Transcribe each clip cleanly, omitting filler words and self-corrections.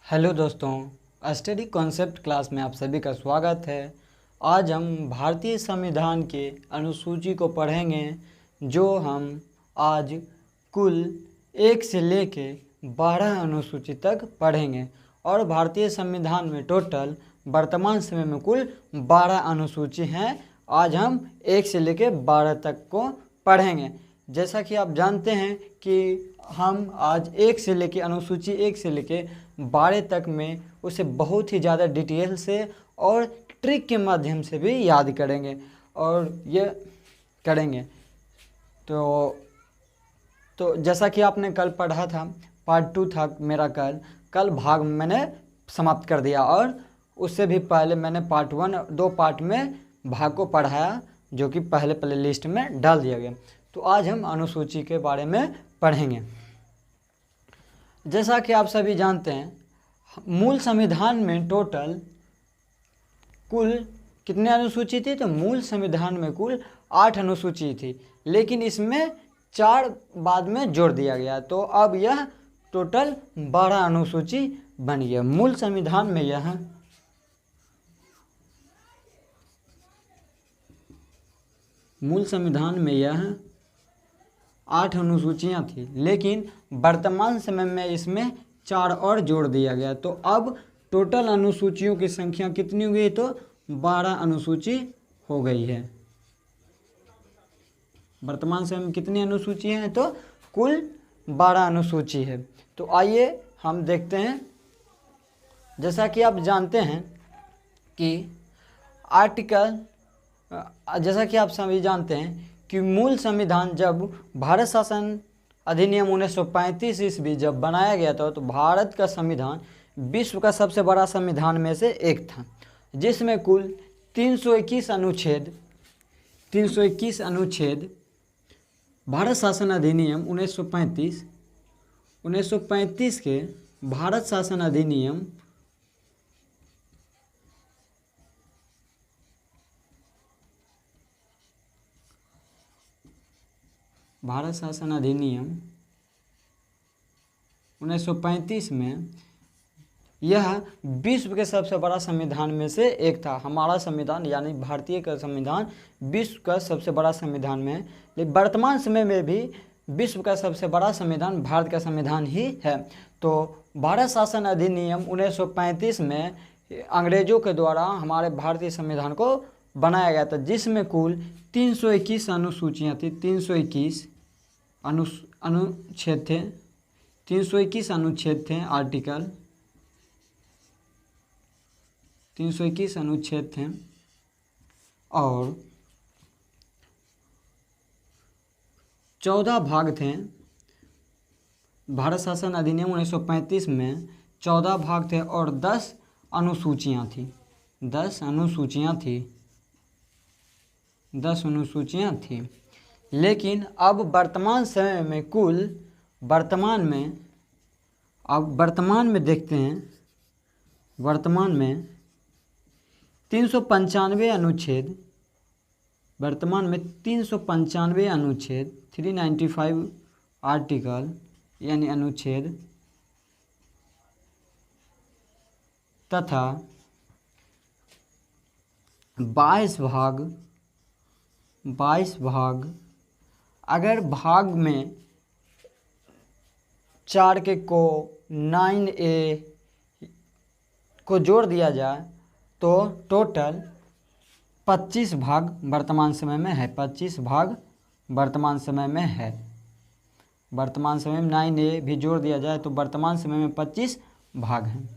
Hello दोस्तों, study concept class में आप सभी का स्वागत है। आज हम भारतीय संविधान के अनुसूची को पढ़ेंगे, जो हम आज कुल 1 से लेके 12 अनुसूची तक पढ़ेंगे। और भारतीय संविधान में टोटल वर्तमान समय में कुल 12 अनुसूची हैं। आज हम 1 से लेके 12 तक को पढ़ेंगे। जैसा कि आप जानते हैं कि हम आज 1 से लेके अनुसूची 1 से लेके 12 तक में उसे बहुत ही ज़्यादा डिटेल से और ट्रिक के माध्यम से भी याद करेंगे और ये करेंगे। तो जैसा कि आपने कल पढ़ा था, पार्ट 2 था मेरा कल भाग मैंने समाप्त कर दिया, और उससे भी पहले मैंने पार्ट 1 2 पार्ट में भाग को पढ़ाया, जो कि पहले प्ले लिस्ट में डाल दिया गया। तो आज हम अनुसूची के बारे में पढ़ेंगे। जैसा कि आप सभी जानते हैं, मूल संविधान में टोटल कुल कितने अनुसूची थी? तो मूल संविधान में कुल 8 अनुसूची थी, लेकिन इसमें 4 बाद में जोड़ दिया गया। तो अब यह टोटल 12 अनुसूची बन गया। मूल संविधान में यह 8 अनुसूचियाँ थी, लेकिन वर्तमान समय में इसमें 4 और जोड़ दिया गया। तो अब टोटल अनुसूचियों की संख्या कितनी हो गई? तो 12 अनुसूची हो गई है। वर्तमान समय में कितनी अनुसूची हैं? तो कुल 12 अनुसूची है। तो आइए हम देखते हैं। जैसा कि आप जानते हैं कि जैसा कि आप सभी जानते हैं कि मूल संविधान जब भारत शासन अधिनियम 1935 ईस्वी जब बनाया गया था, तो भारत का संविधान विश्व का सबसे बड़ा संविधान में से एक था, जिसमें कुल 321 अनुच्छेद भारत शासन अधिनियम 1935 के भारत शासन अधिनियम भारत शासन अधिनियम 1935 में यह विश्व के सबसे बड़ा संविधान में से एक था। हमारा संविधान यानी भारतीय का संविधान विश्व का सबसे बड़ा संविधान में है, लेकिन वर्तमान समय में भी विश्व का सबसे बड़ा संविधान भारत का संविधान ही है। तो भारत शासन अधिनियम 1935 में अंग्रेजों के द्वारा हमारे भारतीय संविधान को बनाया गया था, जिसमें कुल 321 अनुसूचियाँ थी। 321 अनुच्छेद थे। 321 अनुच्छेद थे। आर्टिकल 321 अनुच्छेद थे और 14 भाग थे। भारत शासन अधिनियम 1935 में 14 भाग थे और 10 अनुसूचियाँ थी। 10 अनुसूचियाँ थी। लेकिन अब वर्तमान समय में वर्तमान में देखते हैं। वर्तमान में 395 अनुच्छेद 395 आर्टिकल यानी अनुच्छेद तथा 22 भाग अगर भाग में 4 के को 9A को जोड़ दिया जाए तो टोटल 25 भाग वर्तमान समय में है। 25 भाग वर्तमान समय में है। वर्तमान समय में 9A भी जोड़ दिया जाए तो वर्तमान समय में 25 भाग हैं।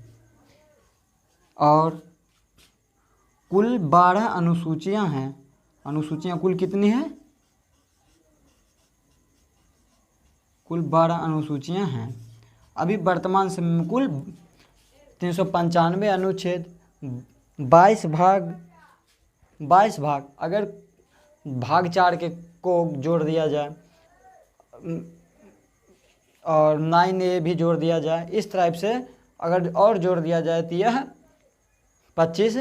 और कुल 12 अनुसूचियां हैं। अनुसूचियां कुल कितनी हैं? कुल 12 अनुसूचियां हैं। अभी वर्तमान समय में कुल 395 अनुच्छेद, 22 भाग अगर भाग 4 के को जोड़ दिया जाए और 9A भी जोड़ दिया जाए, इस टाइप से अगर और जोड़ दिया जाए तो यह 25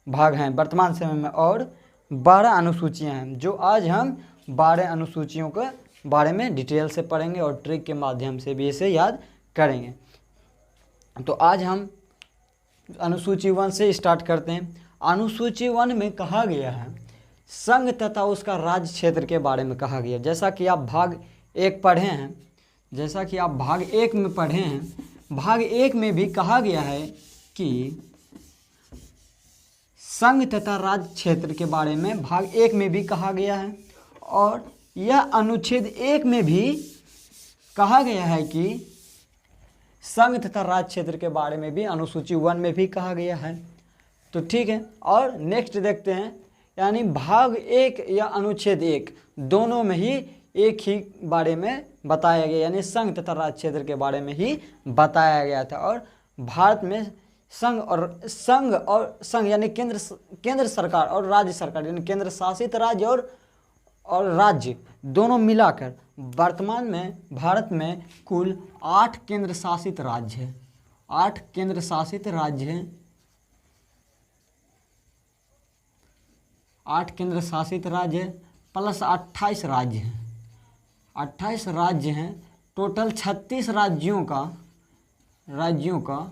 भाग हैं वर्तमान समय में। और 12 अनुसूचियां हैं, जो आज हम 12 अनुसूचियों के बारे में डिटेल से पढ़ेंगे और ट्रिक के माध्यम से भी इसे याद करेंगे। तो आज हम अनुसूची 1 से स्टार्ट करते हैं। अनुसूची 1 में कहा गया है संघ तथा उसका राज्य क्षेत्र के बारे में कहा गया। जैसा कि आप भाग 1 पढ़े हैं, भाग 1 में भी कहा गया है कि संघ तथा राज्य क्षेत्र के बारे में भाग 1 में भी कहा गया है, और यह अनुच्छेद 1 में भी कहा गया है कि संघ तथा राज्य क्षेत्र के बारे में भी अनुसूची 1 में भी कहा गया है। तो ठीक है, और नेक्स्ट देखते हैं, यानी भाग 1 या अनुच्छेद 1 दोनों में ही एक ही बारे में बताया गया, यानी संघ तथा राज्य क्षेत्र के बारे में ही बताया गया था। और भारत में संघ यानी केंद्र सरकार और राज्य सरकार, यानी केंद्र शासित राज्य और राज्य दोनों मिलाकर वर्तमान में भारत में कुल 8 केंद्र शासित राज्य हैं। 8 केंद्र शासित राज्य हैं, 8 केंद्र शासित राज्य प्लस 28 राज्य हैं। 28 राज्य हैं, टोटल 36 राज्यों का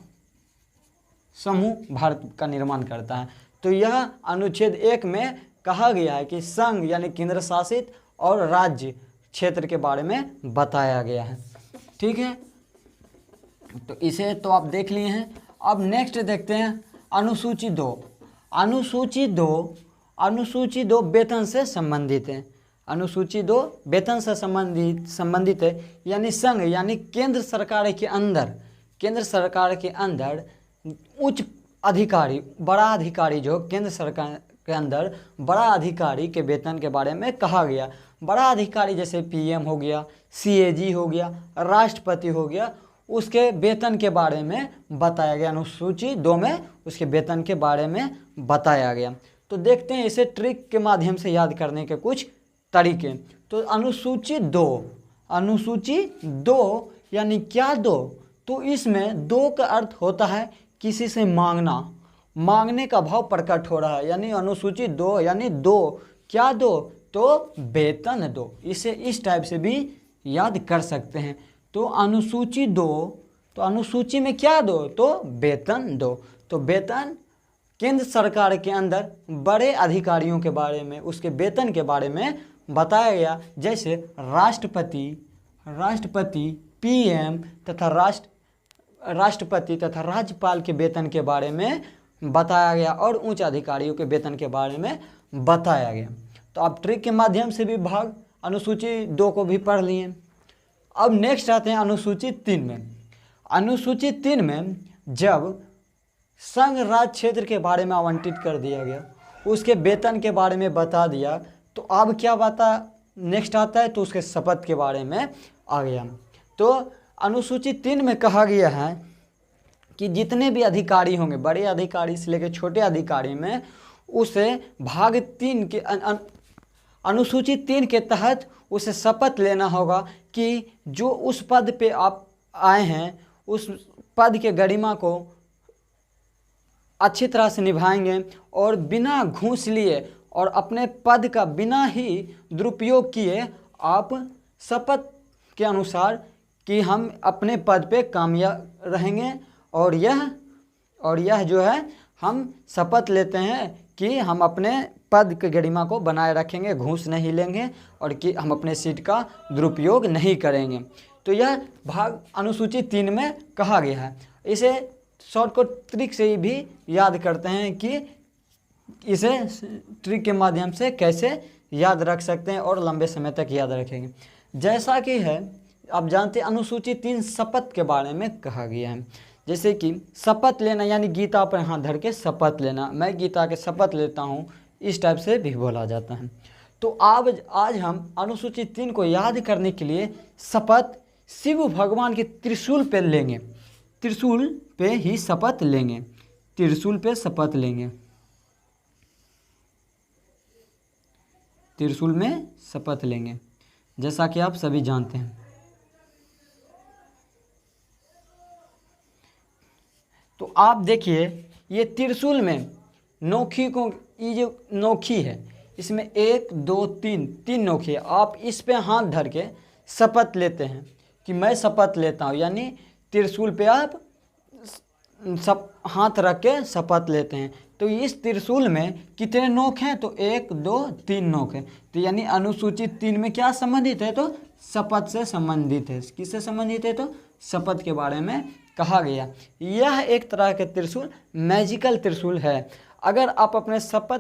समूह भारत का निर्माण करता है। तो यह अनुच्छेद 1 में कहा गया है कि संघ यानी केंद्र शासित और राज्य क्षेत्र के बारे में बताया गया है। ठीक है, तो इसे तो आप देख लिए हैं। अब नेक्स्ट देखते हैं अनुसूची 2। अनुसूची 2 वेतन से संबंधित है। अनुसूची 2 वेतन से संबंधित है, यानी संघ यानी केंद्र सरकार के अंदर उच्च अधिकारी, बड़ा अधिकारी जो केंद्र सरकार के अंदर बड़ा अधिकारी के वेतन के बारे में कहा गया। बड़ा अधिकारी जैसे पीएम हो गया, सीएजी हो गया, राष्ट्रपति हो गया, उसके वेतन के बारे में बताया गया। अनुसूची 2 में उसके वेतन के बारे में बताया गया। तो देखते हैं इसे ट्रिक के माध्यम से याद करने के कुछ तरीके। तो अनुसूची 2 यानी क्या 2? तो इसमें 2 का अर्थ होता है किसी से मांगने का भाव प्रकट हो रहा है, यानी अनुसूची 2 यानी 2 क्या 2? तो वेतन 2। इसे इस टाइप से भी याद कर सकते हैं। तो अनुसूची 2, तो अनुसूची में क्या 2? तो वेतन 2। तो वेतन केंद्र सरकार के अंदर बड़े अधिकारियों के बारे में, उसके वेतन के बारे में बताया गया। जैसे राष्ट्रपति, पीएम तथा राष्ट्रपति तथा राज्यपाल के वेतन के बारे में बताया गया, और उच्च अधिकारियों के वेतन के बारे में बताया गया। तो आप ट्रिक के माध्यम से भी भाग अनुसूची 2 को भी पढ़ लिए। अब नेक्स्ट आते हैं अनुसूची 3 में। अनुसूची 3 में जब संघ राज्य क्षेत्र के बारे में आवंटित कर दिया गया, उसके वेतन के बारे में बता दिया, तो अब क्या नेक्स्ट आता है? तो उसके शपथ के बारे में आ गया। तो अनुसूची 3 में कहा गया है कि जितने भी अधिकारी होंगे, बड़े अधिकारी से लेकर छोटे अधिकारी में, उसे भाग 3 के अनुसूची 3 के तहत उसे शपथ लेना होगा कि जो उस पद पे आप आए हैं, उस पद के गरिमा को अच्छी तरह से निभाएंगे, और बिना घूस लिए और अपने पद का बिना ही दुरुपयोग किए आप शपथ के अनुसार कि हम अपने पद पे कामयाब रहेंगे, और यह जो है हम शपथ लेते हैं कि हम अपने पद के गरिमा को बनाए रखेंगे, घूस नहीं लेंगे, और कि हम अपने सीट का दुरुपयोग नहीं करेंगे। तो यह भाग अनुसूची 3 में कहा गया है। इसे शॉर्टकट ट्रिक से भी याद करते हैं कि इसे ट्रिक के माध्यम से कैसे याद रख सकते हैं और लंबे समय तक याद रखेंगे। जैसा कि है, आप जानते हैं अनुसूची 3 शपथ के बारे में कहा गया है। जैसे कि शपथ लेना, यानी गीता पर हाथ धर के शपथ लेना, मैं गीता के शपथ लेता हूँ, इस टाइप से भी बोला जाता है। तो आज हम अनुसूची 3 को याद करने के लिए शपथ शिव भगवान के त्रिशूल पे लेंगे। त्रिशूल पे ही शपथ लेंगे, त्रिशूल पे शपथ लेंगे, त्रिशूल में शपथ लेंगे, जैसा कि आप सभी जानते हैं। तो आप देखिए, ये त्रिशूल में नोखी को, ये जो नोखी है, इसमें 1 2 3 नोखी है। आप इस पे हाथ धर के शपथ लेते हैं कि मैं शपथ लेता हूँ, यानी त्रिशूल पे आप सब हाथ रख के शपथ लेते हैं। तो इस त्रिशूल में कितने नोक हैं? तो 1 2 3 नोक हैं। तो यानी अनुसूचित 3 में क्या संबंधित है? तो शपथ से संबंधित है। किससे संबंधित है? तो शपथ के बारे में कहा गया। यह एक तरह के त्रिशूल मैजिकल त्रिशूल है। अगर आप अपने शपथ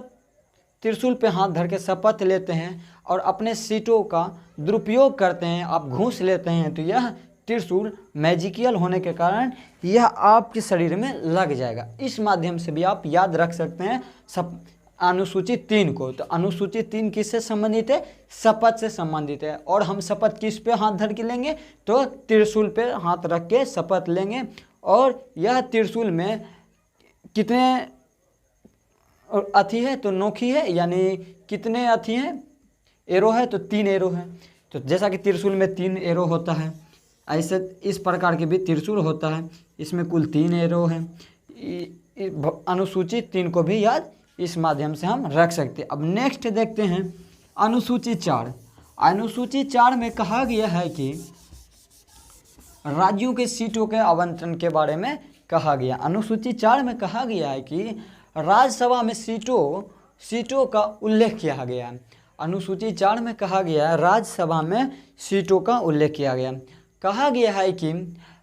त्रिशूल पे हाथ धर के शपथ लेते हैं और अपने सीटों का दुरुपयोग करते हैं, आप घूस लेते हैं, तो यह त्रिशूल मैजिकल होने के कारण यह आपके शरीर में लग जाएगा। इस माध्यम से भी आप याद रख सकते हैं सब अनुसूचित 3 को। तो अनुसूचित 3 किससे संबंधित है? शपथ से संबंधित है। और हम शपथ किस पे हाथ धर के लेंगे? तो त्रिशूल पे हाथ रख के शपथ लेंगे। और यह त्रिशूल में कितने अथी है? तो नोखी है, यानी कितने अथी हैं? एरो है, तो 3 एरो है। तो जैसा कि त्रिशूल में 3 एरो होता है, ऐसे इस प्रकार के भी त्रिशूल होता है, इसमें कुल 3 एरो है। अनुसूचित 3 को भी याद इस माध्यम से हम रख सकते हैं। अब नेक्स्ट देखते हैं अनुसूचित 4। अनुसूचित 4 में कहा गया है कि राज्यों के सीटों के आवंटन के बारे में कहा गया। अनुसूचित 4 में कहा गया है कि राज्यसभा में सीटों का उल्लेख किया गया। अनुसूचित 4 में कहा गया है राज्यसभा में सीटों का उल्लेख किया गया। कहा गया है कि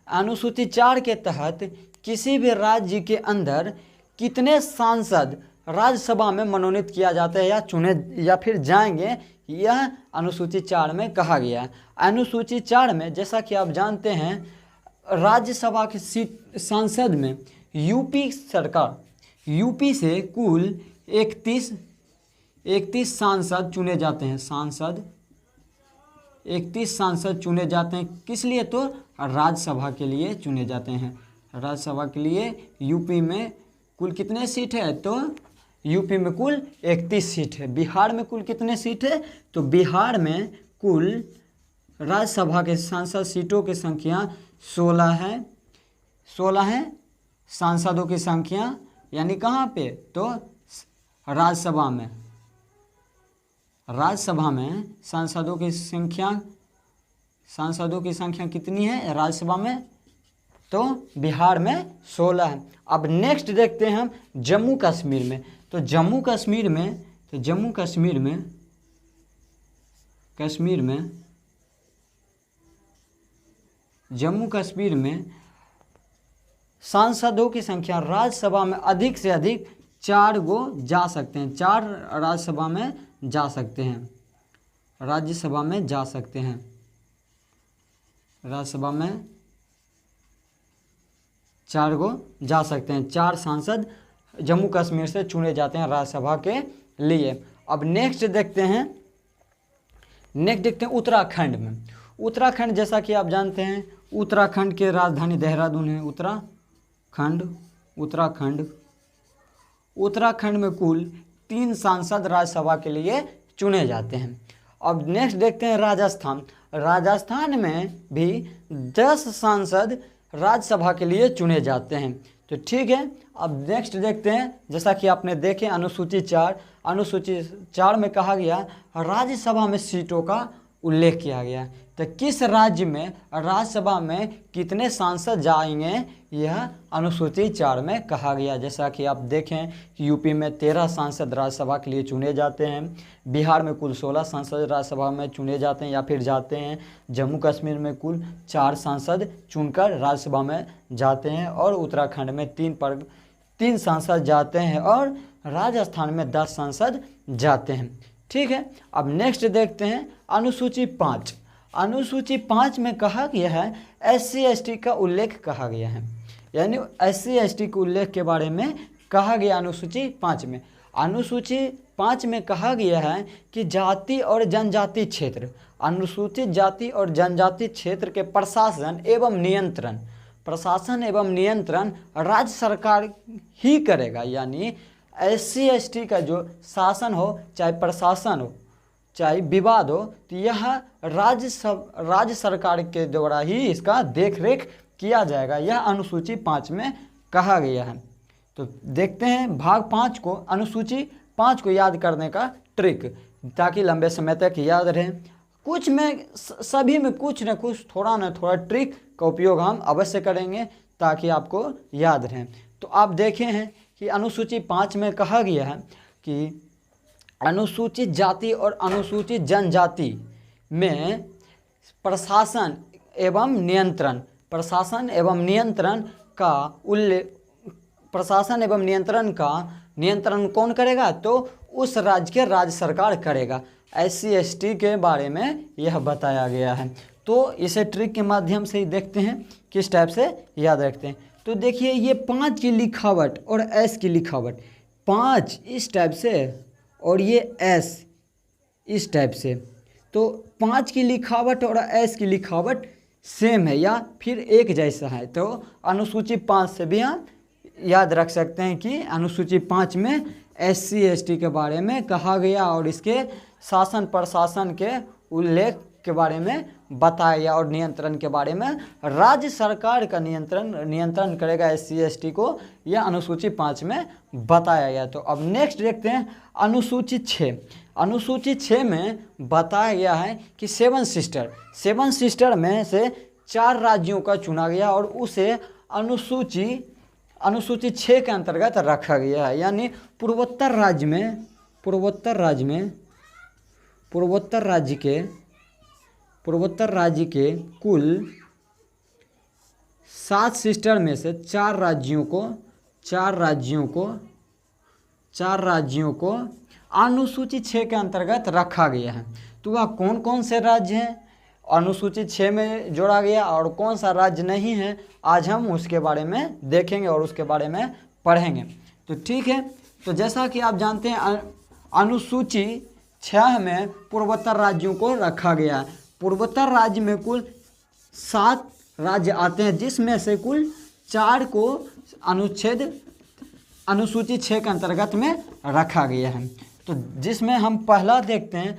अनुसूचित 4 के तहत किसी भी राज्य के अंदर कितने सांसद राज्यसभा में मनोनीत किया जाता है या चुने या फिर जाएंगे, यह अनुसूचित 4 में कहा गया है। अनुसूचित 4 में जैसा कि आप जानते हैं राज्यसभा के सांसद में यूपी सरकार, यूपी से कुल 31 सांसद चुने जाते हैं। 31 सांसद चुने जाते हैं। किस लिए? तो राज्यसभा के लिए चुने जाते हैं। राज्यसभा के लिए यूपी में कुल कितने सीट है? तो यूपी में कुल 31 सीट है। बिहार में कुल कितने सीट है? तो बिहार में कुल राज्यसभा के सांसद सीटों की संख्या 16 है। 16 है सांसदों की संख्या, यानी कहाँ पे? तो राज्यसभा में। राज्यसभा में सांसदों की संख्या कितनी है राज्यसभा में? तो बिहार में 16 है। अब नेक्स्ट देखते हैं हम जम्मू कश्मीर में। तो जम्मू कश्मीर में सांसदों की संख्या राज्यसभा में अधिक से अधिक 4 गो जा सकते हैं। 4 राज्यसभा में जा सकते हैं। राज्यसभा में 4 गो जा सकते हैं। 4 सांसद जम्मू कश्मीर से चुने जाते हैं राज्यसभा के लिए। अब नेक्स्ट देखते हैं उत्तराखंड में। उत्तराखंड जैसा कि आप जानते हैं उत्तराखंड के राजधानी देहरादून है। उत्तराखंड में कुल 3 सांसद राज्यसभा के लिए चुने जाते हैं। अब नेक्स्ट देखते हैं राजस्थान में भी 10 सांसद राज्यसभा के लिए चुने जाते हैं। तो ठीक है, अब नेक्स्ट देखते हैं जैसा कि आपने देखे अनुसूचित 4 में कहा गया राज्यसभा में सीटों का उल्लेख किया गया। तो किस राज्य में राज्यसभा में कितने सांसद जाएंगे, यह अनुसूचित 4 में कहा गया। जैसा कि आप देखें यूपी में 13 सांसद राज्यसभा के लिए चुने जाते हैं। बिहार में कुल 16 सांसद राज्यसभा में चुने जाते हैं या फिर जाते हैं। जम्मू कश्मीर में कुल 4 सांसद चुनकर राज्यसभा में जाते हैं। और उत्तराखंड में 3 सांसद जाते हैं। और राजस्थान में 10 सांसद जाते हैं। ठीक है, अब नेक्स्ट देखते हैं अनुसूचित 5। अनुसूचित 5 में कहा गया है SC/ST का उल्लेख कहा गया है, यानी SC/ST के उल्लेख के बारे में कहा गया अनुसूचित 5 में। अनुसूचित 5 में कहा गया है कि जाति और जनजाति क्षेत्र, अनुसूचित जाति और जनजाति क्षेत्र के प्रशासन एवं नियंत्रण राज्य सरकार ही करेगा। यानी SC/ST का जो शासन हो, चाहे प्रशासन हो, चाहे विवाद हो, तो यह राज्य सरकार के द्वारा ही इसका देखरेख किया जाएगा। यह अनुसूची 5 में कहा गया है। तो देखते हैं भाग 5 को, अनुसूची 5 को याद करने का ट्रिक, ताकि लंबे समय तक याद रहे। सभी में कुछ न कुछ थोड़ा न थोड़ा ट्रिक का उपयोग हम अवश्य करेंगे, ताकि आपको याद रहे। तो आप देखे हैं कि अनुसूची 5 में कहा गया है कि अनुसूचित जाति और अनुसूचित जनजाति में प्रशासन एवं नियंत्रण नियंत्रण कौन करेगा? तो उस राज्य के राज्य सरकार करेगा। SC/ST के बारे में यह बताया गया है। तो इसे ट्रिक के माध्यम से ही देखते हैं किस टाइप से याद रखते हैं। तो देखिए ये 5 की लिखावट और S की लिखावट, 5 इस टाइप से और ये S इस टाइप से, तो 5 की लिखावट और S की लिखावट सेम है या फिर एक जैसा है। तो अनुसूची 5 से भी हम याद रख सकते हैं कि अनुसूची 5 में SC/ST के बारे में कहा गया और इसके शासन प्रशासन के उल्लेख के बारे में बताया गया और नियंत्रण के बारे में राज्य सरकार का नियंत्रण करेगा SC/ST को, यह अनुसूची 5 में बताया गया। तो अब नेक्स्ट देखते हैं अनुसूची 6। अनुसूची 6 में बताया गया है कि 7 सिस्टर में से 4 राज्यों का चुना गया और उसे अनुसूची 6 के अंतर्गत रखा गया है। यानी पूर्वोत्तर राज्य के कुल 7 सिस्टर में से 4 राज्यों को अनुसूची 6 के अंतर्गत रखा गया है। तो वह कौन कौन से राज्य हैं अनुसूची 6 में जोड़ा गया और कौन सा राज्य नहीं है, आज हम उसके बारे में देखेंगे और उसके बारे में पढ़ेंगे। तो ठीक है, तो जैसा कि आप जानते हैं अनुसूची 6 में पूर्वोत्तर राज्यों को रखा गया है। पूर्वोत्तर राज्य में कुल 7 राज्य आते हैं, जिसमें से कुल 4 को अनुसूची 6 के अंतर्गत में रखा गया है। तो जिसमें हम पहला देखते हैं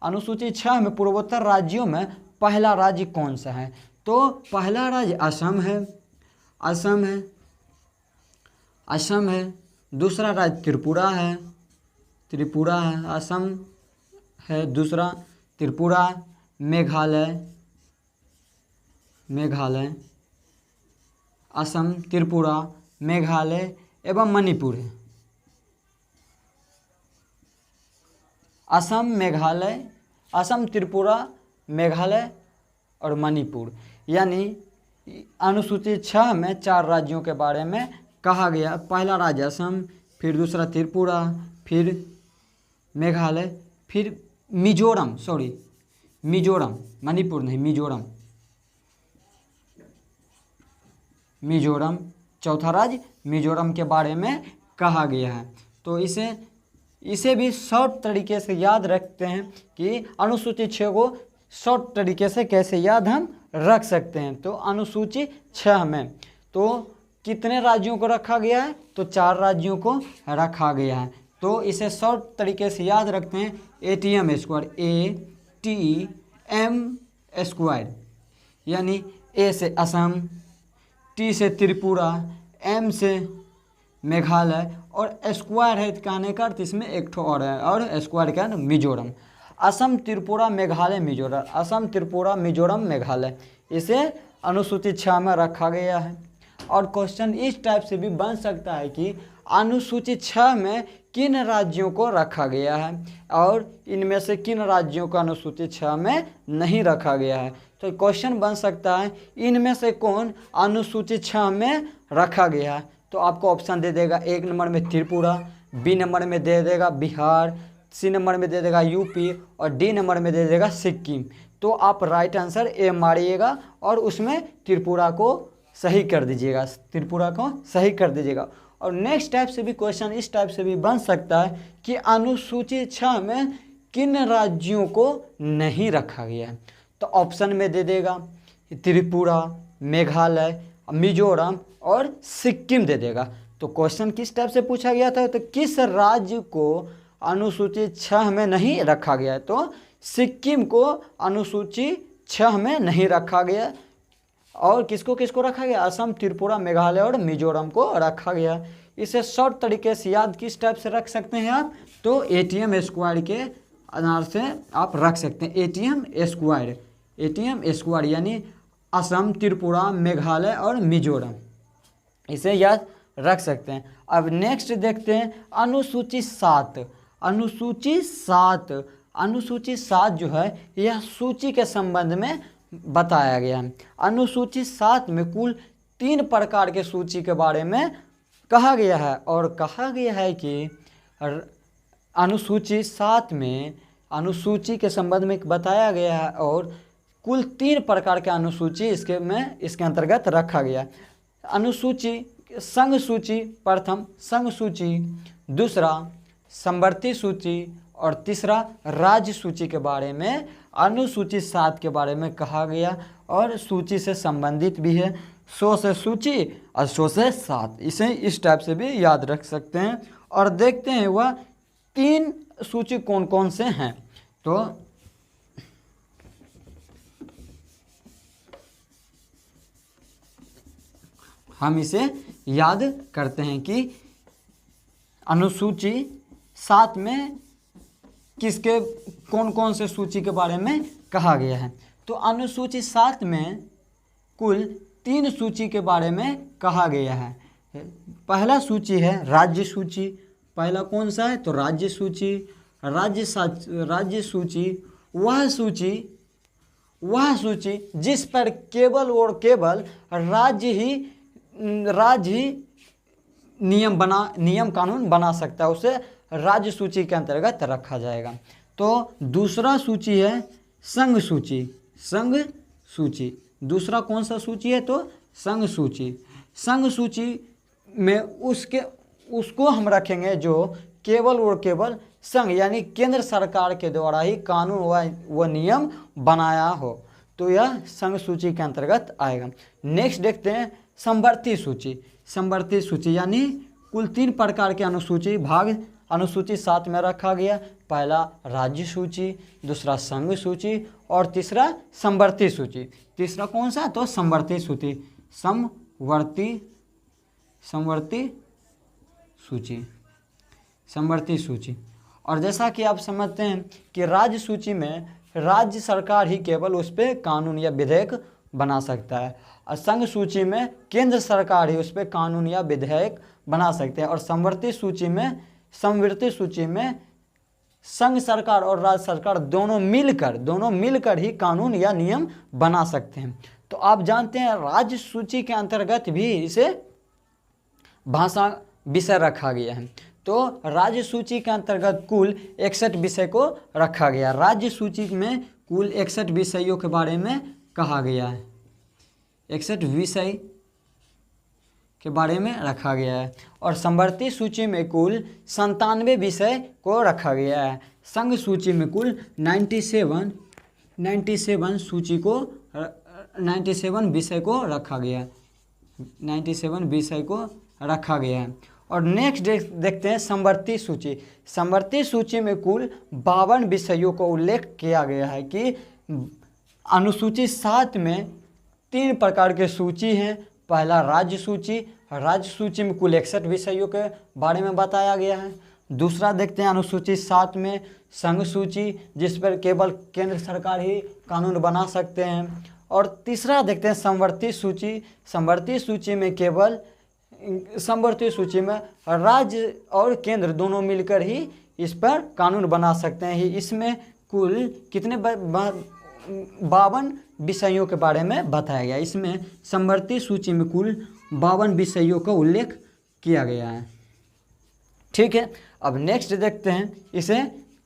अनुसूची 6 में पूर्वोत्तर राज्यों में पहला राज्य कौन सा है? तो पहला राज्य असम है। दूसरा राज्य त्रिपुरा है। असम है दूसरा, त्रिपुरा, मेघालय, असम, त्रिपुरा, मेघालय एवं मणिपुर है। असम, त्रिपुरा, मेघालय और मणिपुर। यानी अनुसूची 6 में 4 राज्यों के बारे में कहा गया। पहला राज्य असम, फिर दूसरा त्रिपुरा, फिर मेघालय, फिर मिजोरम, मणिपुर नहीं, मिजोरम, चौथा राज्य मिजोरम के बारे में कहा गया है। तो इसे भी शॉर्ट तरीके से याद रखते हैं कि अनुसूची 6 को शॉर्ट तरीके से कैसे याद हम रख सकते हैं। तो अनुसूची 6 में तो कितने राज्यों को रखा गया है? तो 4 राज्यों को रखा गया है। तो इसे शॉर्ट तरीके से याद रखते हैं ATM स्क्वायर, यानी A से असम, T से त्रिपुरा, M से मेघालय और स्क्वायर है कहने का अर्थ इसमें एक ठो और है, और स्क्वायर का मिजोरम। असम, त्रिपुरा, मेघालय, मिजोरम, असम, त्रिपुरा, मिजोरम, मेघालय, इसे अनुसूची 6 में रखा गया है। और क्वेश्चन इस टाइप से भी बन सकता है कि अनुसूची 6 में किन राज्यों को रखा गया है और इनमें से किन राज्यों को अनुसूची 6 में नहीं रखा गया है। तो क्वेश्चन बन सकता है इनमें से कौन अनुसूची 6 में रखा गया है। तो आपको ऑप्शन दे देगा, 1 नंबर में त्रिपुरा, B नंबर में दे देगा बिहार, C नंबर में दे देगा UP और D नंबर में दे देगा सिक्किम। तो आप राइट आंसर A मारिएगा और उसमें त्रिपुरा को सही कर दीजिएगा। और नेक्स्ट टाइप से भी क्वेश्चन इस टाइप से भी बन सकता है कि अनुसूची 6 में किन राज्यों को नहीं रखा गया है। तो ऑप्शन में दे देगा त्रिपुरा, मेघालय, मिजोरम और सिक्किम दे देगा। तो क्वेश्चन किस टाइप से पूछा गया था? तो किस राज्य को अनुसूची 6 में नहीं रखा गया है? तो सिक्किम को अनुसूची 6 में नहीं रखा गया। और किसको किसको रखा गया? असम, त्रिपुरा, मेघालय और मिजोरम को रखा गया। इसे शॉर्ट तरीके से याद किस टाइप से रख सकते हैं आप? तो ATM स्क्वायर के आधार से आप रख सकते हैं। ATM स्क्वायर यानी असम, त्रिपुरा, मेघालय और मिजोरम। इसे याद रख सकते हैं। अब नेक्स्ट देखते हैं अनुसूची 7। अनुसूची 7 जो है यह सूची के संबंध में बताया गया है। अनुसूची 7 में कुल 3 प्रकार के सूची के बारे में कहा गया है, और कहा गया है कि अनुसूची 7 में अनुसूची के संबंध में बताया गया है, और कुल 3 प्रकार के अनुसूची इसके अंतर्गत रखा गया। अनुसूची संघ सूची, प्रथम संघ सूची, दूसरा समवर्ती सूची और तीसरा राज्य सूची के बारे में अनुसूची 7 के बारे में कहा गया, और सूची से संबंधित भी है। 100 से सूची और 100 से 7, इसे इस टाइप से भी याद रख सकते हैं। और देखते हैं वह 3 सूची कौन कौन से हैं। तो हम इसे याद करते हैं कि अनुसूची 7 में किसके कौन कौन से सूची के बारे में कहा गया है। तो अनुसूची 7 में कुल 3 सूची के बारे में कहा गया है। पहला सूची है राज्य सूची। पहला कौन सा है? तो राज्य सूची। राज्य सूची वह सूची जिस पर केवल और केवल राज्य ही नियम कानून बना सकता है, उसे राज्य सूची के अंतर्गत रखा जाएगा। तो दूसरा सूची है संघ सूची। दूसरा कौन सा सूची है? तो संघ सूची। संघ सूची में उसको हम रखेंगे जो केवल और केवल संघ यानी केंद्र सरकार के द्वारा ही कानून व नियम बनाया हो, तो यह संघ सूची के अंतर्गत आएगा। नेक्स्ट देखते हैं समवर्ती सूची यानी कुल 3 प्रकार के अनुसूची भाग अनुसूची 7 में रखा गया। पहला राज्य सूची, दूसरा संघ सूची और तीसरा समवर्ती सूची। तीसरा कौन सा? तो समवर्ती सूची। और जैसा कि आप समझते हैं कि राज्य सूची में राज्य सरकार ही केवल उस पर कानून या विधेयक बना सकता है, और संघ सूची में केंद्र सरकार ही उस पर कानून या विधेयक बना सकते हैं, और समवर्ती सूची में संघ सरकार और राज्य सरकार दोनों मिलकर ही कानून या नियम बना सकते हैं। तो आप जानते हैं राज्य सूची के अंतर्गत भी इसे भाषा विषय रखा गया है। तो राज्य सूची के अंतर्गत कुल 61 विषय को रखा गया। राज्य सूची में कुल 61 विषयों के बारे में कहा गया है। 61 विषय के बारे में रखा गया है। और समवर्ती सूची में कुल 97 विषय को रखा गया है। संघ सूची में कुल 97 विषय को रखा गया है। 97 विषय को रखा गया है। और नेक्स्ट देखते हैं समवर्ती सूची में कुल 52 विषयों को उल्लेख किया गया है कि अनुसूची 7 में 3 प्रकार के सूची हैं। पहला राज्य सूची में कुल 61 विषयों के बारे में बताया गया है। दूसरा देखते हैं अनुसूची 7 में संघ सूची, जिस पर केवल केंद्र सरकार ही कानून बना सकते हैं। और तीसरा देखते हैं समवर्ती सूची में राज्य और केंद्र दोनों मिलकर ही इस पर कानून बना सकते हैं। इसमें कुल कितने 52 विषयों के बारे में बताया गया। इसमें समवर्ती सूची में कुल 52 विषयों का उल्लेख किया गया है। ठीक है, अब नेक्स्ट देखते हैं इसे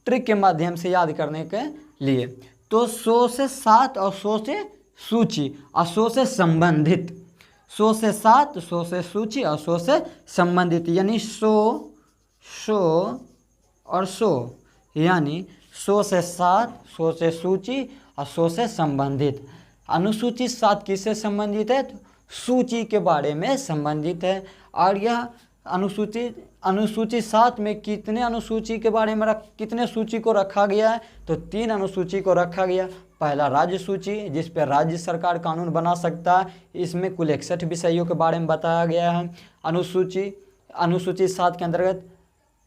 ट्रिक के माध्यम से याद करने के लिए। तो 100 से 7 और 100 से सूची और 100 से संबंधित, 100 से 7, 100 से सूची और 100 से संबंधित, यानी 100 और 100, यानी 100 से 7, 100 से सूची और 100 से संबंधित। अनुसूची 7 किससे संबंधित है? तो सूची के बारे में संबंधित है। और यह अनुसूची 7 में कितने अनुसूची के बारे में कितने सूची को रखा गया है? तो 3 अनुसूची को रखा गया। पहला राज्य सूची, जिस पर राज्य सरकार कानून बना सकता है, इसमें कुल 61 विषयों के बारे में बताया गया है। अनुसूची 7 के अंतर्गत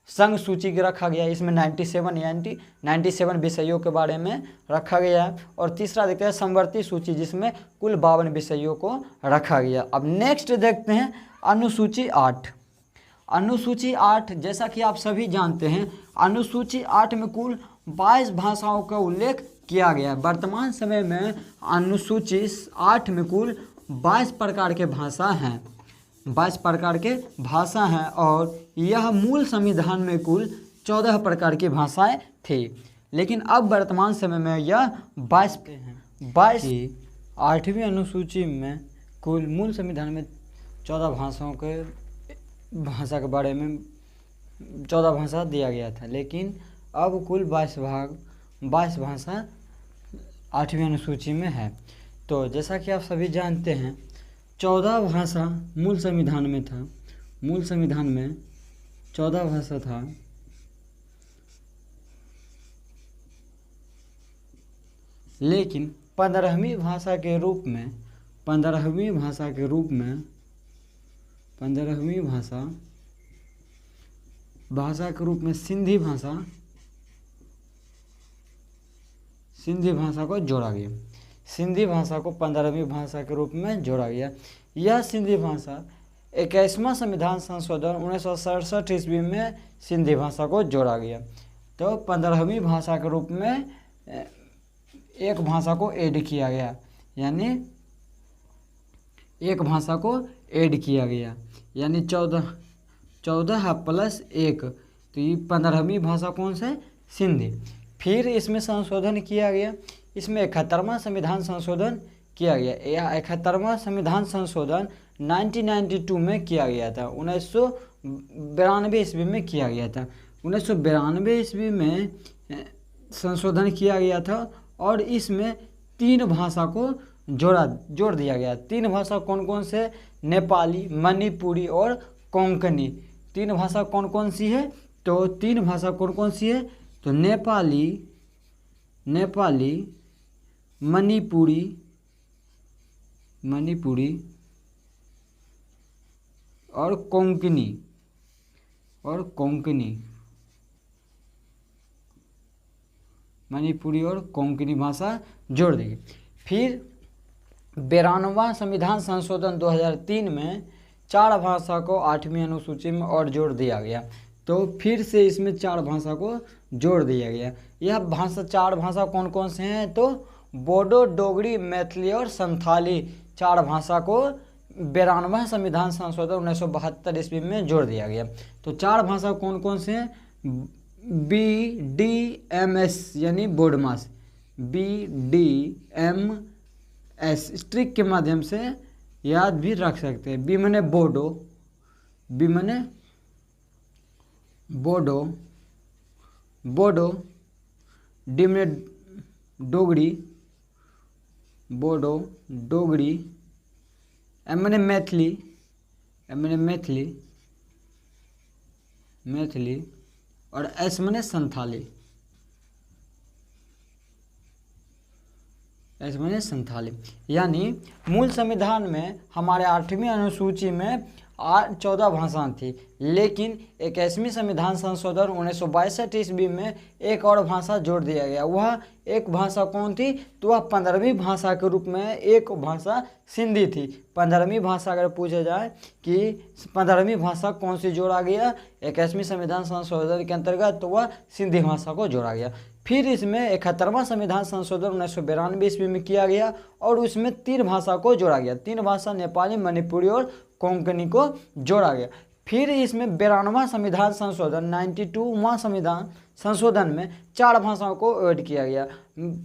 संघ सूची के रखा गया, इसमें 97 विषयों के बारे में रखा गया है। और तीसरा देखते हैं समवर्ती सूची, जिसमें कुल 52 विषयों को रखा गया। अब नेक्स्ट देखते हैं अनुसूची 8। अनुसूची 8, जैसा कि आप सभी जानते हैं, अनुसूची 8 में कुल 22 भाषाओं का उल्लेख किया गया है। वर्तमान समय में अनुसूची 8 में कुल 22 प्रकार के भाषा हैं, 22 प्रकार के भाषा हैं, और यह मूल संविधान में कुल 14 प्रकार की भाषाएं थी, लेकिन अब वर्तमान समय में यह 22 हैं। 8वीं अनुसूची में कुल मूल संविधान में 14 भाषा के बारे में 14 भाषा दिया गया था, लेकिन अब कुल 22 भाषा 8वीं अनुसूची में है। तो जैसा कि आप सभी जानते हैं 14 भाषा मूल संविधान में था, मूल संविधान में 14 भाषा था, लेकिन 15वीं भाषा के रूप में 15वीं भाषा के रूप में सिंधी भाषा को जोड़ा गया। सिंधी भाषा को 15वीं भाषा के रूप में जोड़ा गया। यह सिंधी भाषा 21वां संविधान संशोधन 1967 ईस्वी में सिंधी भाषा को जोड़ा गया। तो 15वीं भाषा के रूप में एक भाषा को ऐड किया गया, यानी एक भाषा को ऐड किया गया, यानी 14 प्लस 1, तो ये 15वीं भाषा कौन सा है? सिंधी। फिर इसमें संशोधन किया गया, इसमें 71वां संविधान संशोधन किया गया। यह 71वां संविधान संशोधन 1992 में किया गया था, 1992 ईस्वी में किया गया था। 1992 ईस्वी में संशोधन किया गया था, और इसमें 3 भाषा को जोड़ दिया गया। 3 भाषा कौन कौन से? नेपाली, मणिपुरी और कोंकणी। 3 भाषा कौन कौन सी है? तो 3 भाषा कौन कौन सी है? तो नेपाली, मणिपुरी और कोंकणी मणिपुरी और कोंकणी भाषा जोड़ देंगे। फिर 92वां संविधान संशोधन 2003 में 4 भाषा को 8वीं अनुसूची में और जोड़ दिया गया। तो फिर से इसमें 4 भाषा को जोड़ दिया गया। यह 4 भाषा कौन कौन से हैं? तो बोडो, डोगरी, मैथिली और संथाली 4 भाषा को 92वां संविधान संशोधन 1972 ईस्वी में जोड़ दिया गया। तो 4 भाषा कौन कौन से हैं? BDMS यानी बोडमास, BDMS स्ट्रिक के माध्यम से याद भी रख सकते हैं। बी मने बोडो, डी मने डोगरी, एम मने मैथिली और एस मने संथाली। यानी मूल संविधान में हमारे 8वीं अनुसूची में 14 भाषा थी, लेकिन 21वीं संविधान संशोधन 1962 ईस्वी में एक और भाषा जोड़ दिया गया। वह एक भाषा कौन थी? तो वह 15वीं भाषा के रूप में एक भाषा सिंधी थी। 15वीं भाषा अगर पूछा जाए कि 15वीं भाषा कौन सी जोड़ा गया 21वीं संविधान संशोधन के अंतर्गत, तो वह सिंधी भाषा को जोड़ा गया। फिर इसमें 71वां संविधान संशोधन 1992 ईस्वी में किया गया, और उसमें 3 भाषा को जोड़ा गया। 3 भाषा नेपाली, मणिपुरी और कोंकणी को जोड़ा गया। फिर इसमें 92वां संविधान संशोधन 92वां संविधान संशोधन में 4 भाषाओं को ऐड किया गया।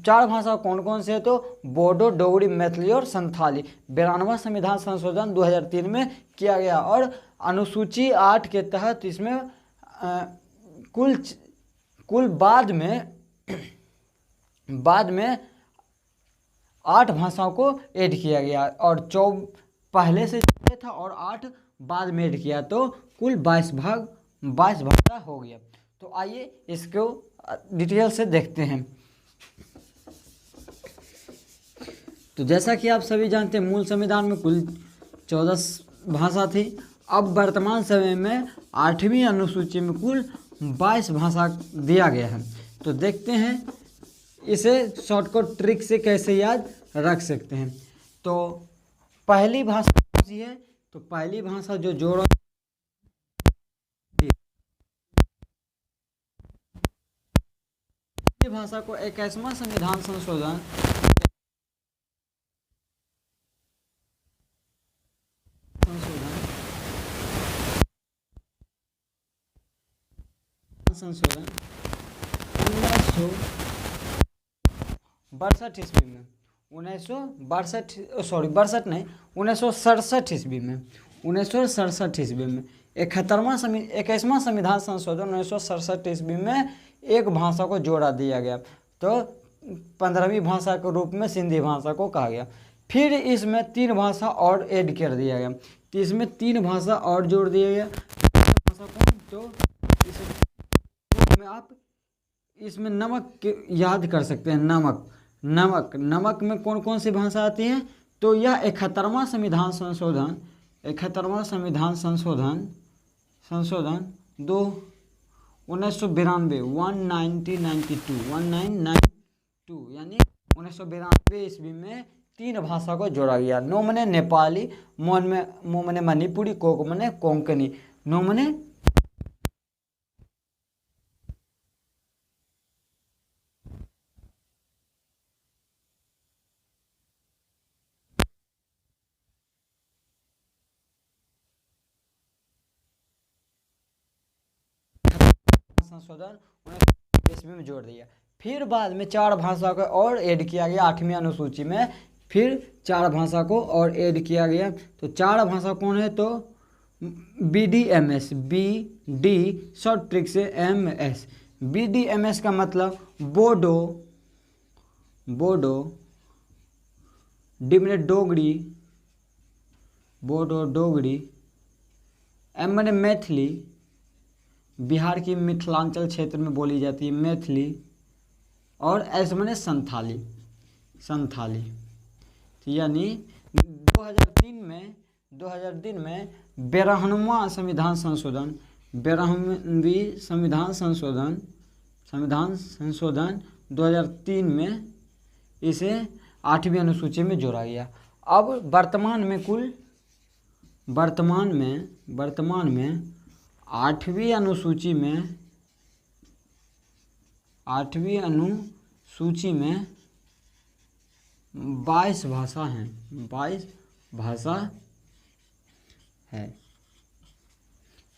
4 भाषा कौन कौन से है? तो बोडो, डोगरी, मैथिली और संथाली। 92वां संविधान संशोधन 2003 में किया गया, और अनुसूची 8 के तहत इसमें कुल बाद में 8 भाषाओं को ऐड किया गया, और 4 पहले से था और 8 बाद में ऐड किया, तो कुल 22 भाषा हो गया। तो आइए इसको डिटेल से देखते हैं। तो जैसा कि आप सभी जानते हैं मूल संविधान में कुल 14 भाषा थी। अब वर्तमान समय में 8वीं अनुसूची में कुल 22 भाषा दिया गया है। तो देखते हैं इसे शॉर्टकट ट्रिक से कैसे याद रख सकते हैं। तो पहली भाषा कौन सी है? तो पहली भाषा जो जोड़ा भाषा को 21वां संविधान संशोधन संशोधन 1962 ईस्वी में 1967 ईस्वी में 21वां संविधान संशोधन 1967 ईस्वी में एक भाषा को जोड़ा दिया गया। तो 15वीं भाषा के रूप में सिंधी भाषा को कहा गया। फिर इसमें 3 भाषा और ऐड कर दिया गया। तो इसमें 3 भाषा और जोड़ दिया गया। भाषा कौन? तो इसमें आप इसमें नमक याद कर सकते हैं। नमक में कौन कौन सी भाषा आती है? तो यह 71वां संविधान संशोधन 1992 यानी 1992 ईस्वी में 3 भाषा को जोड़ा गया। नो मने नेपाली, मो मने मणिपुरी, कोक मने कोंकणी। नो मने संशोधन 1992 ईस्वी में जोड़ दिया। फिर बाद में 4 भाषा को और ऐड किया गया 8वीं अनुसूची में। फिर 4 भाषा को और ऐड किया गया। तो 4 भाषा कौन है? तो BDMS, BD शॉर्ट ट्रिक से MS। BDMS का मतलब बोडो, डी मैंने डोगरी, M मैंने मैथिली, बिहार की मिथिलांचल क्षेत्र में बोली जाती है मैथिली, और S मैंने संथाली। तो यानी 2003 में 52वां संविधान संशोधन 2003 में इसे 8वीं अनुसूची में जोड़ा गया। अब वर्तमान में 8वीं अनुसूची में 22 भाषा हैं। 22 भाषा है।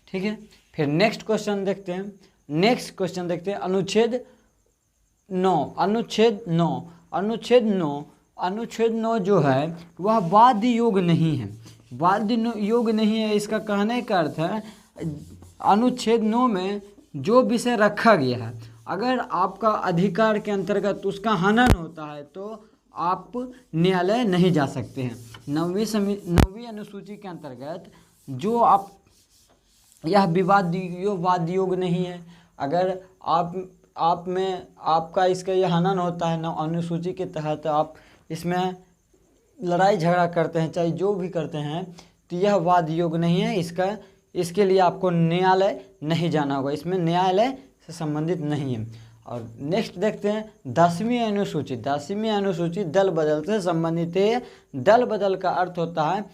ठीक है। फिर नेक्स्ट क्वेश्चन देखते हैं। अनुच्छेद 9 जो है वह वाद्य योग नहीं है। इसका कहने का अर्थ है अनुच्छेद 9 में जो विषय रखा गया है, अगर आपका अधिकार के अंतर्गत उसका हनन होता है तो आप न्यायालय नहीं जा सकते हैं। 9वीं अनुसूची के अंतर्गत जो आप यह वाद्य योग नहीं है। अगर आप में आपका इसका यह हनन होता है 9 अनुसूची के तहत, आप इसमें लड़ाई झगड़ा करते हैं, चाहे जो भी करते हैं, तो यह वाद्य योग नहीं है। इसके लिए आपको न्यायालय नहीं जाना होगा। इसमें न्यायालय से संबंधित नहीं है। और नेक्स्ट देखते हैं 10वीं अनुसूची दल बदल से संबंधित है। दल बदल का अर्थ होता है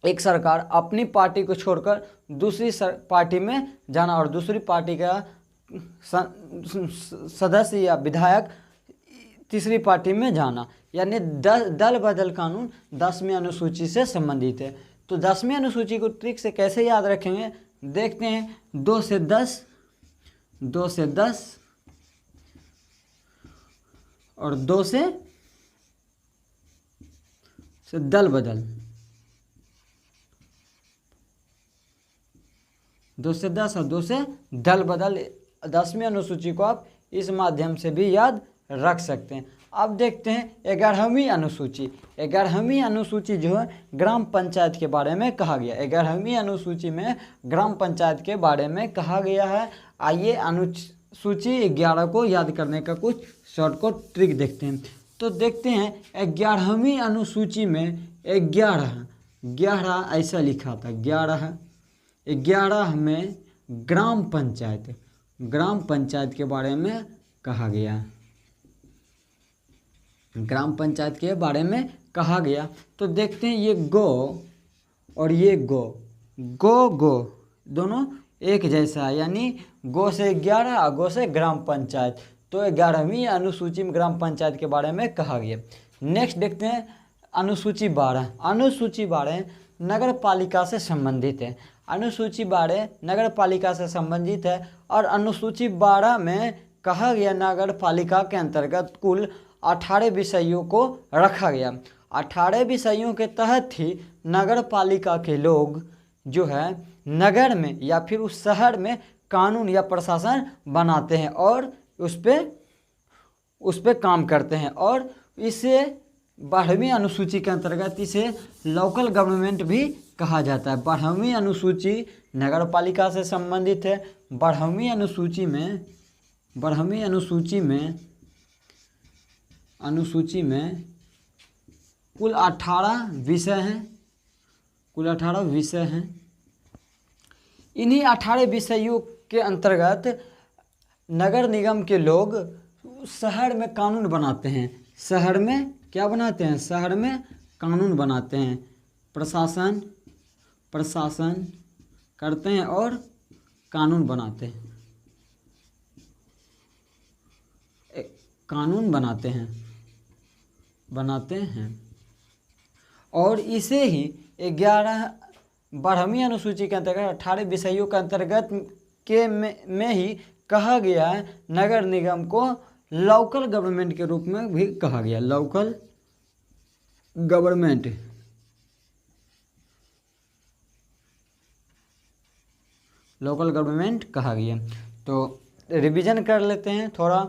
एक सरकार अपनी पार्टी को छोड़कर दूसरी पार्टी में जाना और दूसरी पार्टी का सदस्य या विधायक तीसरी पार्टी में जाना, यानी दल बदल कानून 10वीं अनुसूची से संबंधित है। तो 10वीं अनुसूची को ट्रिक से कैसे याद रखेंगे देखते हैं। 2 से 10 और 2 से दल बदल, 2 से 10 और 2 से दल बदल। 10वीं अनुसूची को आप इस माध्यम से भी याद रख सकते हैं। अब देखते हैं 11वीं अनुसूची। 11वीं अनुसूची जो है ग्राम पंचायत के बारे में कहा गया। 11वीं अनुसूची में ग्राम पंचायत के बारे में कहा गया है। आइए अनुसूची 11 को याद करने का कुछ शॉर्टकट ट्रिक देखते हैं। तो देखते हैं 11वीं अनुसूची में 11 ऐसा लिखा था। 11 में ग्राम पंचायत, ग्राम पंचायत के बारे में कहा गया, ग्राम पंचायत के बारे में कहा गया। तो देखते हैं ये गो और ये गो, गो दोनों एक जैसा है, यानी गो से 11 और गो से ग्राम पंचायत। तो 11वीं अनुसूची में ग्राम पंचायत के बारे में कहा गया। नेक्स्ट देखते हैं अनुसूची 12। अनुसूची 12 नगर पालिका से संबंधित है। अनुसूची 12 नगर पालिका से संबंधित है और अनुसूची 12 में कहा गया नगर पालिका के अंतर्गत कुल 18 विषयों को रखा गया। 18 विषयों के तहत ही नगर पालिका के लोग जो है नगर में या फिर उस शहर में कानून या प्रशासन बनाते हैं और उस पे काम करते हैं। और इसे 12वीं अनुसूची के अंतर्गत इसे लोकल गवर्नमेंट भी कहा जाता है। 12वीं अनुसूची नगर पालिका से संबंधित है। 12वीं अनुसूची में कुल 18 विषय हैं, कुल 18 विषय हैं। इन्हीं 18 विषयों के अंतर्गत नगर निगम के लोग शहर में कानून बनाते हैं। शहर में क्या बनाते हैं? शहर में कानून बनाते हैं, प्रशासन करते हैं और कानून बनाते हैं, कानून बनाते हैं। और इसे ही 12वीं अनुसूची के अंतर्गत 18 विषयों के अंतर्गत के में ही कहा गया है नगर निगम को लोकल गवर्नमेंट के रूप में भी कहा गया। लोकल गवर्नमेंट कहा गया। तो रिवीजन कर लेते हैं थोड़ा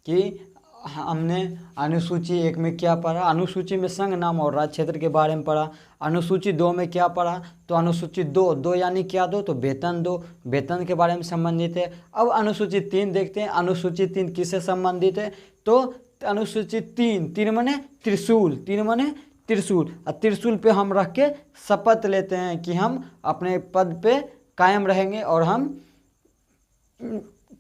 कि हमने अनुसूची 1 में क्या पढ़ा। अनुसूची में संघ नाम और राज्य क्षेत्र के बारे में पढ़ा। अनुसूची 2 में क्या पढ़ा? तो अनुसूची 2 यानी क्या दो? तो वेतन दो, वेतन के बारे में संबंधित है। अब अनुसूची 3 देखते हैं। अनुसूची 3 किससे संबंधित है? तो अनुसूची 3 माने त्रिशूल, 3 माने त्रिशूल। और त्रिशूल पे हम रख के शपथ लेते हैं कि हम अपने पद पे कायम रहेंगे और हम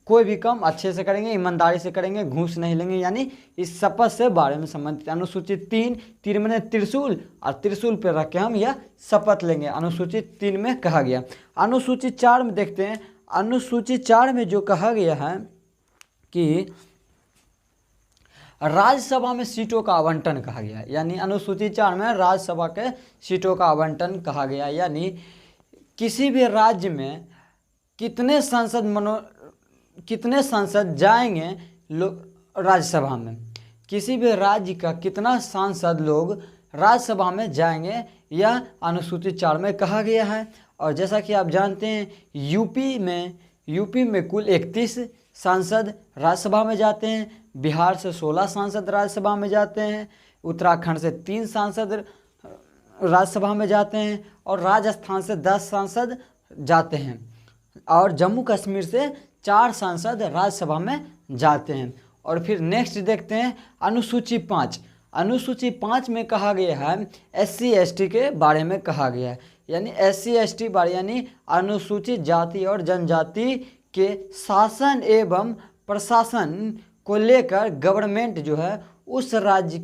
कोई भी काम अच्छे से करेंगे, ईमानदारी से करेंगे, घूस नहीं लेंगे, यानी इस शपथ से बारे में संबंधित। अनुसूची 3 में त्रिशूल और त्रिशूल पे रख के हम यह शपथ लेंगे, अनुसूची 3 में कहा गया। अनुसूची 4 में देखते हैं। अनुसूची 4 में जो कहा गया है कि राज्यसभा में सीटों का आवंटन कहा गया, यानी अनुसूची 4 में राज्यसभा के सीटों का आवंटन कहा गया, यानी किसी भी राज्य में कितने सांसद जाएंगे राज्यसभा में, किसी भी राज्य का कितना सांसद लोग राज्यसभा में जाएंगे, यह अनुसूची 4 में कहा गया है। और जैसा कि आप जानते हैं यूपी में कुल 31 सांसद राज्यसभा में जाते हैं, बिहार से 16 सांसद राज्यसभा में जाते हैं, उत्तराखंड से 3 सांसद राज्यसभा में जाते हैं और राजस्थान से 10 सांसद जाते हैं और जम्मू कश्मीर से 4 सांसद राज्यसभा में जाते हैं। और फिर नेक्स्ट देखते हैं अनुसूची 5। अनुसूची 5 में कहा गया है SC ST के बारे में कहा गया है, यानी SC ST बारे यानी अनुसूचित जाति और जनजाति के शासन एवं प्रशासन को लेकर गवर्नमेंट जो है उस राज्य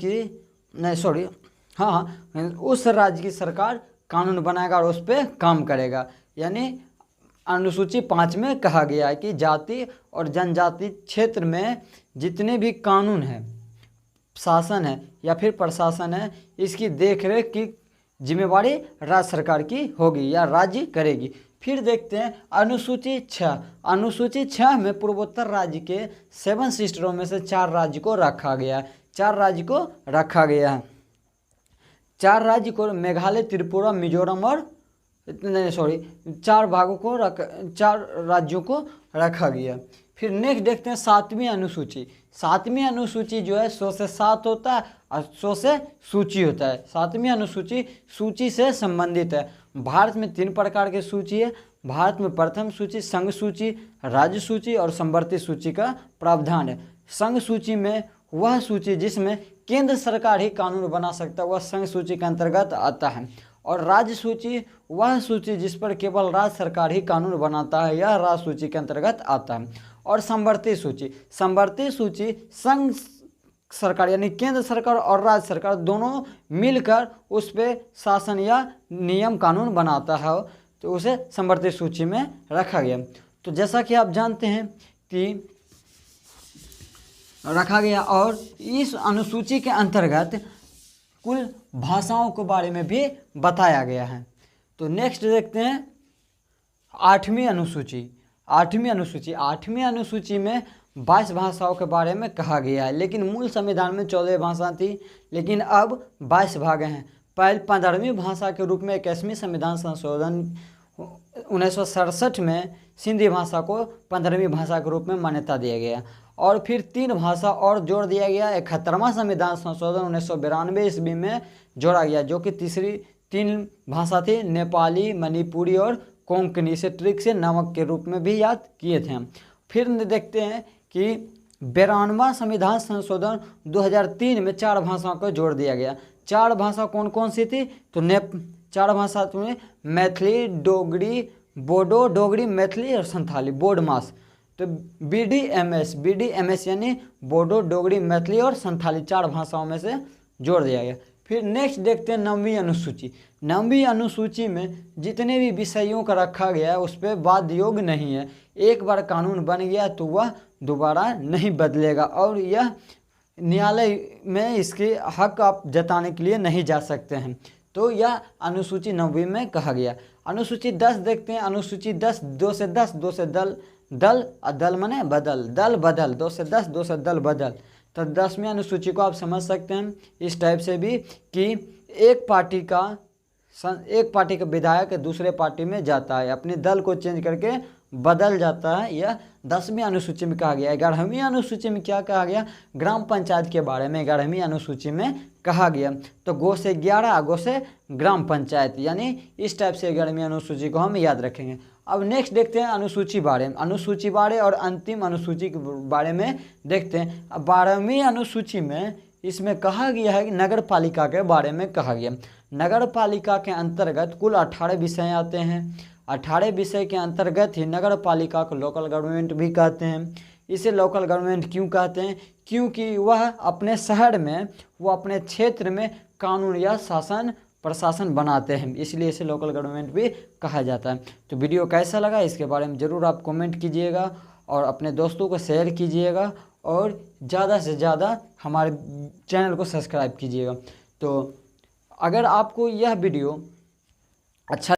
की सरकार कानून बनाएगा और उस पर काम करेगा। यानी अनुसूची 5 में कहा गया है कि जाति और जनजाति क्षेत्र में जितने भी कानून है, शासन है या फिर प्रशासन है, इसकी देखरेख की जिम्मेवारी राज्य सरकार की होगी या राज्य करेगी। फिर देखते हैं अनुसूची 6। अनुसूची 6 में पूर्वोत्तर राज्य के 7 सिस्टरों में से 4 राज्य को रखा गया है। 4 राज्य को रखा गया है। 4 राज्य को मेघालय, त्रिपुरा, मिजोरम और 4 राज्यों को रखा गया। फिर नेक्स्ट देखते हैं 7वीं अनुसूची। 7वीं अनुसूची जो है 100 से 7 होता है और 100 से सूची होता है। 7वीं अनुसूची सूची से संबंधित है। भारत में 3 प्रकार की सूची है। भारत में प्रथम सूची, संघ सूची, राज्य सूची और समवर्ती सूची का प्रावधान है। संघ सूची में वह सूची जिसमें केंद्र सरकार ही कानून बना सकता है, वह संघ सूची के अंतर्गत आता है। और राज्य सूची वह सूची जिस पर केवल राज्य सरकार ही कानून बनाता है, यह राज्य सूची के अंतर्गत आता है। और संवर्ती सूची संघ सरकार यानी केंद्र सरकार और राज्य सरकार दोनों मिलकर उस पर शासन या नियम कानून बनाता है, तो उसे संवर्ती सूची में रखा गया। तो जैसा कि आप जानते हैं कि रखा गया, और इस अनुसूची के अंतर्गत कुल भाषाओं के बारे में भी बताया गया है। तो नेक्स्ट देखते हैं आठवीं अनुसूची में 22 भाषाओं के बारे में कहा गया है, लेकिन मूल संविधान में 14 भाषा थी, लेकिन अब 22 भाग हैं। पहले 15वीं भाषा के रूप में 21वीं संविधान संशोधन 1967 में सिंधी भाषा को 15वीं भाषा के रूप में मान्यता दिया गया, और फिर 3 भाषा और जोड़ दिया गया। 71वां संविधान संशोधन 1992 ईस्वी में जोड़ा गया, जो कि तीसरी 3 भाषा थी, नेपाली, मणिपुरी और कोंकणी। इसे ट्रिक से नमक के रूप में भी याद किए थे हम। फिर देखते हैं कि 92वां संविधान संशोधन 2003 में 4 भाषाओं को जोड़ दिया गया। 4 भाषा कौन कौन सी थी? तो 4 भाषा में मैथिली, डोगरी, बोडो, डोगरी, मैथिली और संथाली, बोडमास। तो BDMS यानी बोडो, डोगरी, मैथिली और संथाली 4 भाषाओं में से जोड़ दिया गया। फिर नेक्स्ट देखते हैं 9वीं अनुसूची। 9वीं अनुसूची में जितने भी विषयों का रखा गया है उस पर वाद योग नहीं है। एक बार कानून बन गया तो वह दोबारा नहीं बदलेगा, और यह न्यायालय में इसके हक आप जताने के लिए नहीं जा सकते हैं। तो यह अनुसूची 9वीं में कहा गया। अनुसूची 10 देखते हैं। अनुसूची 10 2 से 10, 2 से दल माने बदल, दल बदल, 2 से 10, 2 से दल बदल। तो 10वीं अनुसूची को आप समझ सकते हैं इस टाइप से भी कि एक पार्टी का विधायक दूसरे पार्टी में जाता है, अपने दल को चेंज करके बदल जाता है। यह 10वीं अनुसूची में कहा गया। 11वीं अनुसूची में क्या कहा गया? ग्राम पंचायत के बारे में 11वीं अनुसूची में कहा गया। तो गो से 11, गो से ग्राम पंचायत, यानी इस टाइप से 11वीं अनुसूची को हम याद रखेंगे। अब नेक्स्ट देखते हैं अनुसूची बारे और अंतिम अनुसूची के बारे में देखते हैं। अब 12वीं अनुसूची में इसमें कहा गया है कि नगर पालिका के बारे में कहा गया। नगर पालिका के अंतर्गत कुल 18 विषय आते हैं। 18 विषय के अंतर्गत ही नगर पालिका को लोकल गवर्नमेंट भी कहते हैं। इसे लोकल गवर्नमेंट क्यों कहते हैं? क्योंकि वह अपने शहर में, वो अपने क्षेत्र में कानून या शासन प्रशासन बनाते हैं, इसलिए इसे लोकल गवर्नमेंट भी कहा जाता है। तो वीडियो कैसा लगा इसके बारे में ज़रूर आप कमेंट कीजिएगा, और अपने दोस्तों को शेयर कीजिएगा, और ज़्यादा से ज़्यादा हमारे चैनल को सब्सक्राइब कीजिएगा। तो अगर आपको यह वीडियो अच्छा